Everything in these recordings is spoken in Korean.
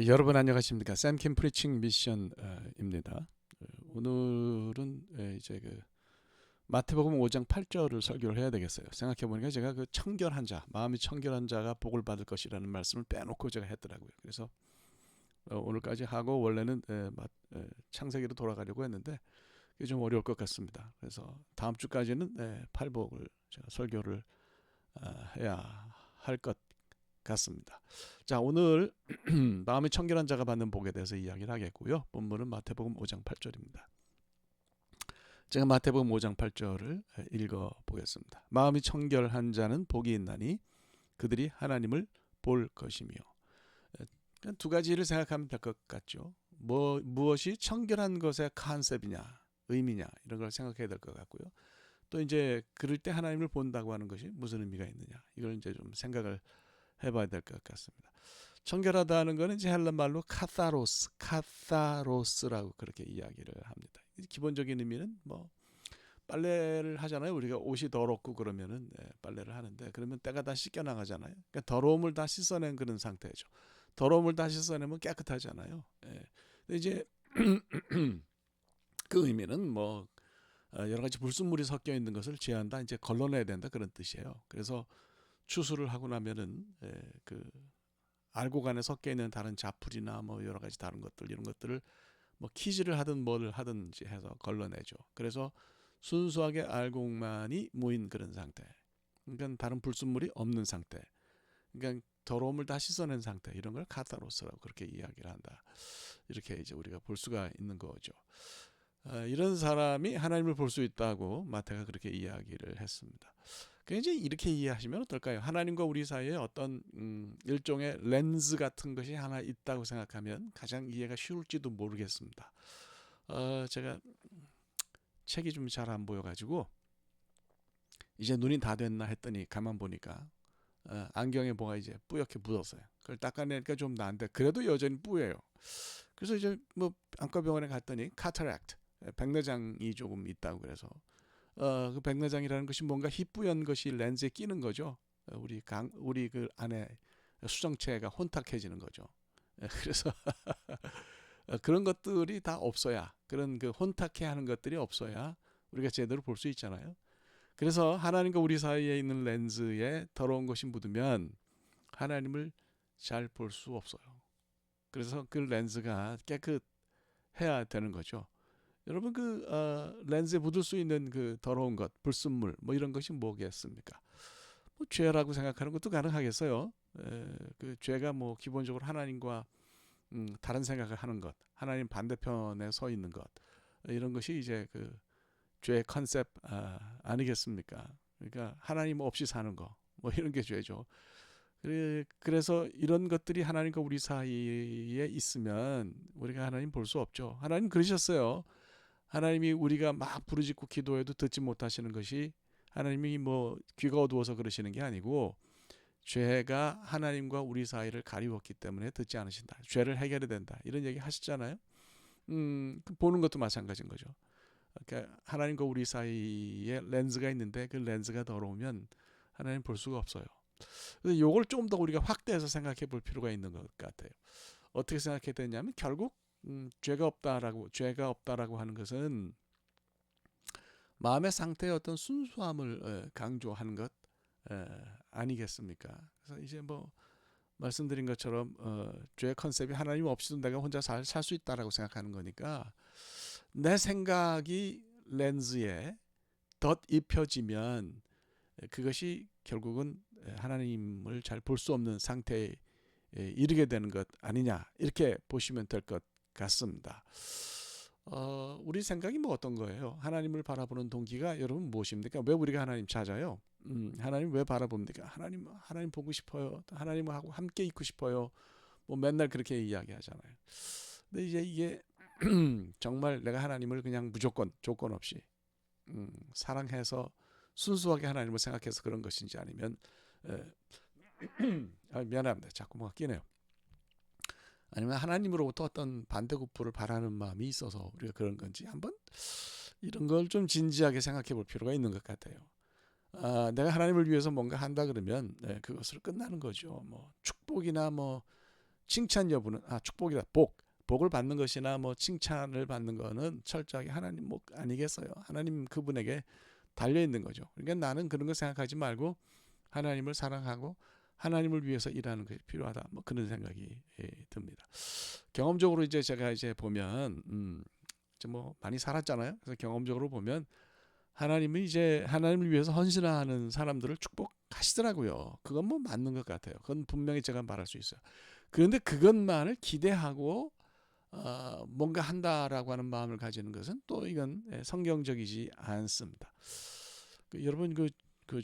여러분 안녕하십니까? 샘킴 프리칭 미션입니다. 오늘은 이제 그 마태복음 5장 8절을 설교를 해야 되겠어요. 생각해 보니까 제가 그 청결한 자, 마음이 청결한 자가 복을 받을 것이라는 말씀을 빼놓고 제가 했더라고요. 그래서 오늘까지 하고 원래는 창세기로 돌아가려고 했는데 그게 좀 어려울 것 같습니다. 그래서 다음 주까지는 팔복을 제가 설교를 해야 할 것 같습니다. 자, 오늘 마음이 청결한 자가 받는 복에 대해서 이야기를 하겠고요. 본문은 마태복음 5장 8절입니다. 제가 마태복음 5장 8절을 읽어 보겠습니다. 마음이 청결한 자는 복이 있나니 그들이 하나님을 볼 것이며. 두 가지를 생각하면 될 것 같죠. 무엇이 청결한 것의 컨셉이냐, 의미냐 이런 걸 생각해야 될 것 같고요. 또 이제 그럴 때 하나님을 본다고 하는 것이 무슨 의미가 있느냐 이걸 이제 좀 생각을 해봐야 될 것 같습니다. 청결하다는 것은 이제 헬란 말로 카타로스라고 그렇게 이야기를 합니다. 기본적인 의미는 뭐 빨래를 하잖아요. 우리가 옷이 더럽고 그러면은 빨래를 하는데 그러면 때가 다 씻겨 나가잖아요. 그러니까 더러움을 다 씻어낸 그런 상태죠. 더러움을 다 씻어내면 깨끗하잖아요. 근데 이제 그 의미는 뭐 여러 가지 불순물이 섞여 있는 것을 제한다, 이제 걸러내야 된다 그런 뜻이에요. 그래서 추수를 하고 나면은 그 알곡 안에 섞여 있는 다른 자풀이나 뭐 여러 가지 다른 것들 이런 것들을 뭐 키질을 하든 뭘 하든지 해서 걸러내죠. 그래서 순수하게 알곡만이 모인 그런 상태. 그러니까 다른 불순물이 없는 상태. 그러니까 더러움을 다 씻어낸 상태. 이런 걸 카타로스라고 그렇게 이야기를 한다. 이렇게 이제 우리가 볼 수가 있는 거죠. 이런 사람이 하나님을 볼 수 있다고 마태가 그렇게 이야기를 했습니다. 이제 이렇게 이해하시면 어떨까요? 하나님과 우리 사이에 어떤 일종의 렌즈 같은 것이 하나 있다고 생각하면 가장 이해가 쉬울지도 모르겠습니다. 제가 책이 좀 잘 안 보여가지고 이제 눈이 다 됐나 했더니 가만 보니까 안경에 뭐가 이제 뿌옇게 묻었어요. 그걸 닦아내니까 좀 나은데 그래도 여전히 뿌예요. 그래서 이제 뭐 안과병원에 갔더니 카타렉트, 백내장이 조금 있다고 그래서 그 백내장이라는 것이 뭔가 희뿌연 것이 렌즈에 끼는 거죠. 우리 그 안에 수정체가 혼탁해지는 거죠. 그래서 그런 것들이 다 없어야, 그런 그 혼탁해 하는 것들이 없어야 우리가 제대로 볼 수 있잖아요. 그래서 하나님과 우리 사이에 있는 렌즈에 더러운 것이 묻으면 하나님을 잘 볼 수 없어요. 그래서 그 렌즈가 깨끗해야 되는 거죠. 여러분 렌즈에 묻을 수 있는 그 더러운 것, 불순물 뭐 이런 것이 뭐겠습니까? 뭐 죄라고 생각하는 것도 가능하겠어요. 그 죄가 뭐 기본적으로 하나님과 다른 생각을 하는 것, 하나님 반대편에 서 있는 것, 이런 것이 이제 그 죄의 컨셉 아니겠습니까? 그러니까 하나님 없이 사는 거, 뭐 이런 게 죄죠. 그래서 이런 것들이 하나님과 우리 사이에 있으면 우리가 하나님 볼 수 없죠. 하나님 그러셨어요. 하나님이 우리가 막 부르짖고 기도해도 듣지 못하시는 것이 하나님이 뭐 귀가 어두워서 그러시는 게 아니고 죄가 하나님과 우리 사이를 가리웠기 때문에 듣지 않으신다. 죄를 해결해야 된다. 이런 얘기 하셨잖아요. 보는 것도 마찬가지인 거죠. 그러니까 하나님과 우리 사이에 렌즈가 있는데 그 렌즈가 더러우면 하나님 볼 수가 없어요. 그래서 요걸 좀 더 우리가 확대해서 생각해 볼 필요가 있는 것 같아요. 어떻게 생각해야 되냐면 결국 죄가 없다라고 하는 것은 마음의 상태의 어떤 순수함을 강조하는 것 아니겠습니까? 그래서 이제 뭐 말씀드린 것처럼 죄의 컨셉이 하나님 없이도 내가 혼자 잘 살 수 있다라고 생각하는 거니까 내 생각이 렌즈에 덧 입혀지면 그것이 결국은 하나님을 잘 볼 수 없는 상태에 이르게 되는 것 아니냐 이렇게 보시면 될 것 같습니다. 우리 생각이 뭐 어떤 거예요? 하나님을 바라보는 동기가 여러분 무엇입니까? 왜 우리가 하나님 찾아요? 하나님 왜 바라봅니까? 하나님 보고 싶어요. 하나님하고 함께 있고 싶어요. 뭐 맨날 그렇게 이야기하잖아요. 근데 이제 이게 정말 내가 하나님을 그냥 무조건 조건 없이 사랑해서 순수하게 하나님을 생각해서 그런 것인지 아니면 미안합니다. 자꾸 뭐가 끼네요. 아니면 하나님으로부터 어떤 반대급부를 바라는 마음이 있어서 우리가 그런 건지 한번 이런 걸 좀 진지하게 생각해 볼 필요가 있는 것 같아요. 내가 하나님을 위해서 뭔가 한다 그러면 그것으로 끝나는 거죠. 뭐 축복이나 뭐 칭찬 여부는 축복이다. 복을 받는 것이나 뭐 칭찬을 받는 거는 철저하게 하나님 목 아니겠어요. 하나님 그분에게 달려 있는 거죠. 그러니까 나는 그런 거 생각하지 말고 하나님을 사랑하고 하나님을 위해서 일하는 것이 필요하다. 뭐 그런 생각이 듭니다. 경험적으로 이제 제가 이제 보면 뭐 많이 살았잖아요. 그래서 경험적으로 보면 하나님이 이제 하나님을 위해서 헌신하는 사람들을 축복하시더라고요. 그건 뭐 맞는 것 같아요. 그건 분명히 제가 말할 수 있어요. 그런데 그것만을 기대하고 뭔가 한다라고 하는 마음을 가지는 것은 또 이건 성경적이지 않습니다. 여러분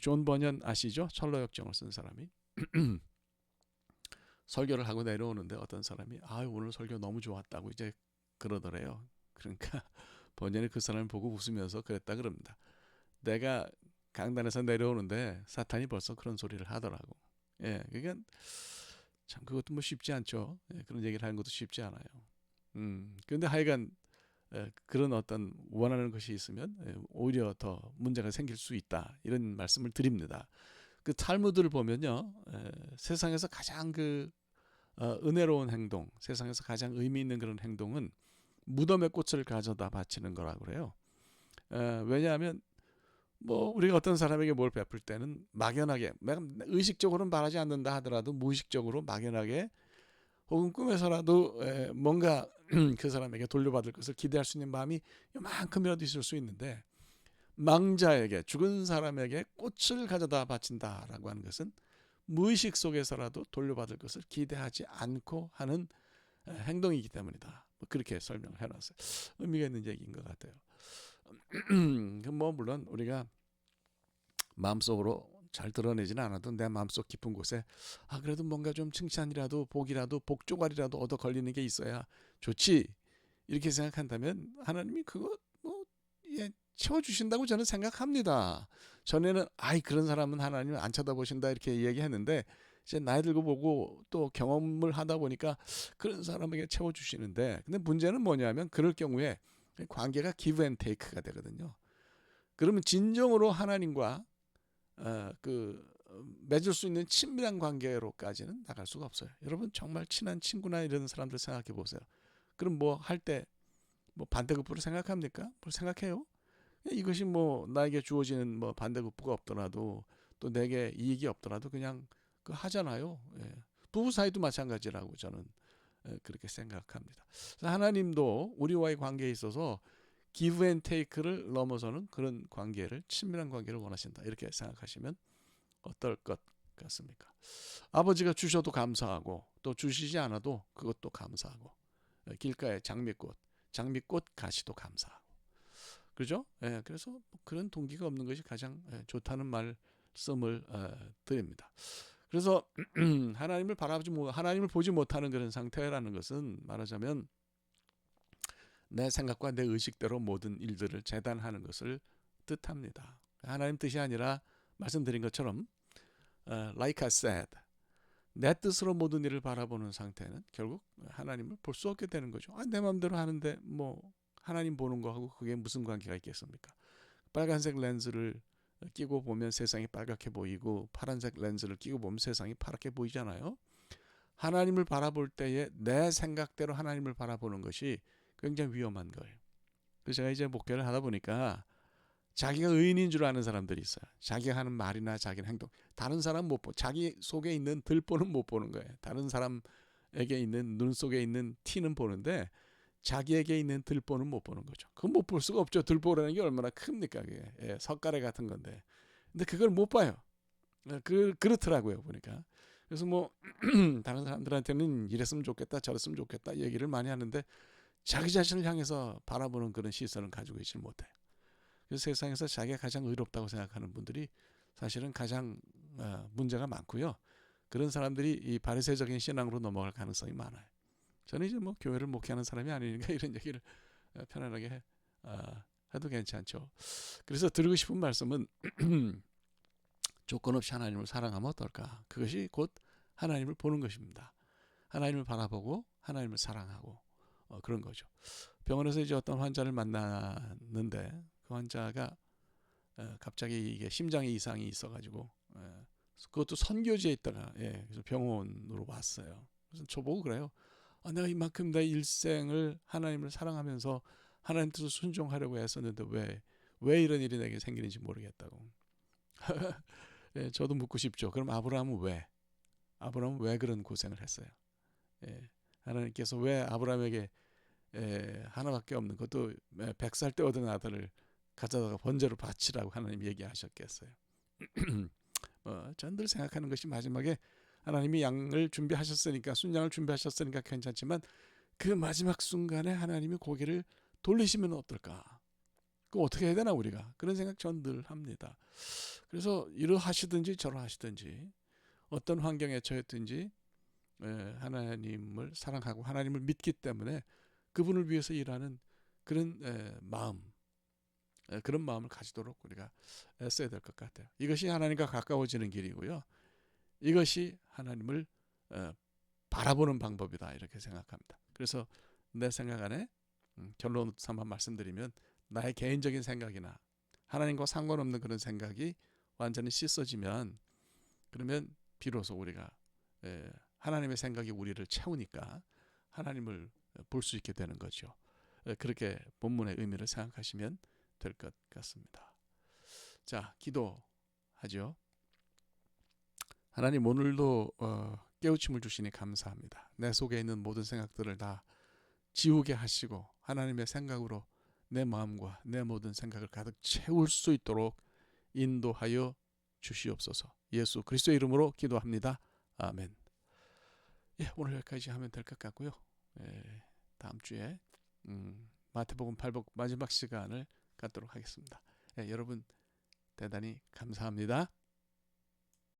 존 버년 아시죠? 철로 역정을 쓴 사람이 설교를 하고 내려오는데 어떤 사람이 오늘 설교 너무 좋았다고 이제 그러더래요. 그러니까 버년이 그 사람을 보고 웃으면서 그랬다 그럽니다. 내가 강단에서 내려오는데 사탄이 벌써 그런 소리를 하더라고. 그러니까 참 그것도 뭐 쉽지 않죠. 그런 얘기를 하는 것도 쉽지 않아요. 그런데 하여간 그런 어떤 원하는 것이 있으면 오히려 더 문제가 생길 수 있다. 이런 말씀을 드립니다. 그 탈무드를 보면요, 세상에서 가장 은혜로운 행동, 세상에서 가장 의미 있는 그런 행동은 무덤의 꽃을 가져다 바치는 거라고 그래요. 왜냐하면 뭐 우리가 어떤 사람에게 뭘 베풀 때는 막연하게, 의식적으로는 말하지 않는다 하더라도 무의식적으로 막연하게 혹은 꿈에서라도 뭔가 그 사람에게 돌려받을 것을 기대할 수 있는 마음이 요만큼이라도 있을 수 있는데, 망자에게, 죽은 사람에게 꽃을 가져다 바친다라고 하는 것은 무의식 속에서라도 돌려받을 것을 기대하지 않고 하는 행동이기 때문이다. 그렇게 설명을 해놨어요. 의미가 있는 얘기인 것 같아요. 뭐 물론 우리가 마음속으로 잘 드러내지는 않아도 내 마음속 깊은 곳에 그래도 뭔가 좀 칭찬이라도 복이라도 복조갈이라도 얻어 걸리는 게 있어야 좋지, 이렇게 생각한다면 하나님이 그거 채워주신다고 저는 생각합니다. 전에는 그런 사람은 하나님을 안 쳐다보신다 이렇게 얘기했는데, 이제 나이 들고 보고 또 경험을 하다 보니까 그런 사람에게 채워주시는데, 근데 문제는 뭐냐면 그럴 경우에 관계가 give and take가 되거든요. 그러면 진정으로 하나님과 맺을 수 있는 친밀한 관계로까지는 나갈 수가 없어요. 여러분 정말 친한 친구나 이런 사람들 생각해 보세요. 그럼 뭐 할 때 뭐 반대급부를 생각합니까? 뭘 생각해요? 이것이 뭐 나에게 주어지는 뭐 반대급부가 없더라도 또 내게 이익이 없더라도 그냥 하잖아요. 부부 사이도 마찬가지라고 저는 그렇게 생각합니다. 하나님도 우리와의 관계에 있어서 give and take를 넘어서는 그런 관계를, 친밀한 관계를 원하신다. 이렇게 생각하시면 어떨 것 같습니까? 아버지가 주셔도 감사하고 또 주시지 않아도 그것도 감사하고, 길가에 장미꽃 가시도 감사하고, 그죠? 그래서 그런 동기가 없는 것이 가장 좋다는 말씀을 드립니다. 그래서 하나님을 보지 못하는 그런 상태라는 것은 말하자면 내 생각과 내 의식대로 모든 일들을 재단하는 것을 뜻합니다. 하나님 뜻이 아니라 말씀드린 것처럼 like I said, 내 뜻으로 모든 일을 바라보는 상태는 결국 하나님을 볼 수 없게 되는 거죠. 내 마음대로 하는데 뭐 하나님 보는 거하고 그게 무슨 관계가 있겠습니까? 빨간색 렌즈를 끼고 보면 세상이 빨갛게 보이고 파란색 렌즈를 끼고 보면 세상이 파랗게 보이잖아요. 하나님을 바라볼 때에 내 생각대로 하나님을 바라보는 것이 굉장히 위험한 거예요. 그래서 제가 이제 목회를 하다 보니까 자기가 의인인 줄 아는 사람들이 있어요. 자기가 하는 말이나 자기 행동, 다른 사람 못 보고, 자기 속에 있는 들보는 못 보는 거예요. 다른 사람에게 있는 눈 속에 있는 티는 보는데 자기에게 있는 들보는 못 보는 거죠. 그건 못 볼 수가 없죠. 들보라는 게 얼마나 큽니까? 그게 석가래 같은 건데. 근데 그걸 못 봐요. 그렇더라고요, 보니까. 그래서 뭐 다른 사람들한테는 이랬으면 좋겠다, 저랬으면 좋겠다 얘기를 많이 하는데 자기 자신을 향해서 바라보는 그런 시선을 가지고 있지 못해요. 그래서 세상에서 자기가 가장 의롭다고 생각하는 분들이 사실은 가장 문제가 많고요. 그런 사람들이 이 바리새적인 신앙으로 넘어갈 가능성이 많아요. 저는 이제 뭐 교회를 목회하는 사람이 아니니까 이런 얘기를 편안하게 해도 괜찮죠. 그래서 드리고 싶은 말씀은 조건 없이 하나님을 사랑하면 어떨까? 그것이 곧 하나님을 보는 것입니다. 하나님을 바라보고 하나님을 사랑하고 그런 거죠. 병원에서 이제 어떤 환자를 만났는데 그 환자가 갑자기 이게 심장에 이상이 있어가지고 그것도 선교지에 있다가 그래서 병원으로 왔어요. 무슨 저보고 그래요. 내가 이만큼 내 일생을 하나님을 사랑하면서 하나님 뜻을 순종하려고 했었는데 왜 이런 일이 내게 생기는지 모르겠다고. 예, 저도 묻고 싶죠. 그럼 아브라함은 왜 그런 고생을 했어요? 예, 하나님께서 왜 아브라함에게 하나밖에 없는 것도 100살 때 얻은 아들을 가져다가 번제로 바치라고 하나님 얘기하셨겠어요. 전들 생각하는 것이 마지막에 하나님이 양을 준비하셨으니까 순양을 준비하셨으니까 괜찮지만 그 마지막 순간에 하나님이 고개를 돌리시면 어떨까? 그 어떻게 해야 되나 우리가 그런 생각 전들 합니다. 그래서 이러하시든지 저러하시든지 어떤 환경에 처했든지 하나님을 사랑하고 하나님을 믿기 때문에 그분을 위해서 일하는 그런 그런 마음을 가지도록 우리가 애써야 될 것 같아요. 이것이 하나님과 가까워지는 길이고요. 이것이 하나님을 바라보는 방법이다 이렇게 생각합니다. 그래서 내 생각 안에 결론 삼아 말씀드리면 나의 개인적인 생각이나 하나님과 상관없는 그런 생각이 완전히 씻어지면 그러면 비로소 우리가 하나님의 생각이 우리를 채우니까 하나님을 볼 수 있게 되는 거죠. 그렇게 본문의 의미를 생각하시면 될 것 같습니다. 자, 기도하죠. 하나님 오늘도 깨우침을 주시니 감사합니다. 내 속에 있는 모든 생각들을 다 지우게 하시고 하나님의 생각으로 내 마음과 내 모든 생각을 가득 채울 수 있도록 인도하여 주시옵소서. 예수 그리스도의 이름으로 기도합니다. 아멘. 예, 오늘 여기까지 하면 될 것 같고요. 다음 주에 마태복음 8복 마지막 시간을 갖도록 하겠습니다. 여러분 대단히 감사합니다.